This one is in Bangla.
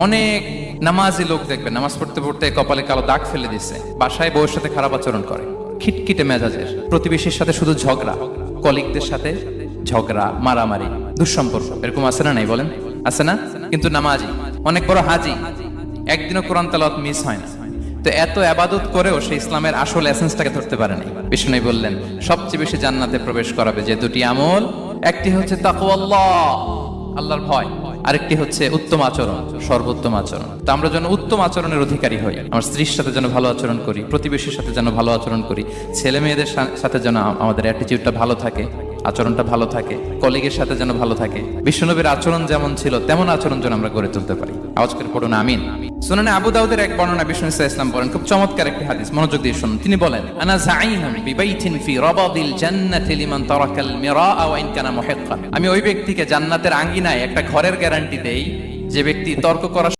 অনেক নামাজি লোক দেখবেন নামাজ পড়তে পড়তে কপালে কালো দাগ ফেলে দিচ্ছে, বাসায় বউয়ের সাথে খারাপ আচরণ করে, খিটখিটে মেজাজের, প্রতিবেশীর সাথে শুধু ঝগড়া, কলিগদের সাথে ঝগড়া, মারামারি, দুঃসম্পর্ক, এরকম আছে না? নাই বলেন, আছে না? কিন্তু নামাজি, অনেক বড় হাজি, একদিনও কোরআন তেলাওয়াত মিস হয় না। তো এত আবাদত করেও সে ইসলামের আসল এসেন্সটাকে ধরতে পারেনি। বিষ্ণু বললেন সবচেয়ে বেশি জান্নাতে প্রবেশ করাবে যে দুটি আমল, একটি হচ্ছে তাকওয়াল্লাহ, আল্লাহর ভয়, আরেকটি হচ্ছে উত্তম আচরণ, সর্বোত্তম আচরণ। তো আমরা যেন উত্তম আচরণের অধিকারী হই, আমার স্ত্রীর সাথে যেন ভালো আচরণ করি, প্রতিবেশীর সাথে যেন ভালো আচরণ করি, ছেলে মেয়েদের সাথে যেন আমাদের অ্যাটিটিউডটা ভালো থাকে, আচরণটা ভালো থাকে, কলিগের সাথে যেন ভালো থাকে। বিশ্বনবীর আচরণ যেমন ছিল তেমন আচরণ যেন আমরা গড়ে তুলতে পারি। আওয়াজ করে পড়ুন আমিন। সুনানে আবু দাউদের এক বর্ণনা বিষ্ণু ইসলাম বলেন, খুব চমৎকার একটি হাদিস, মনোযোগ দিয়ে শুনুন। তিনি বলেন, আনা যাইনুন বিবাইতিন ফি রাবাদিল জান্নাতি লিমান তারাকাল মিরাআ ওয়া ইন কানা মুহিক্কান। আমি ওই ব্যক্তিকে জান্নাতের আঙ্গিনায় একটা ঘরের গ্যারান্টি দেই যে ব্যক্তি তর্ক করা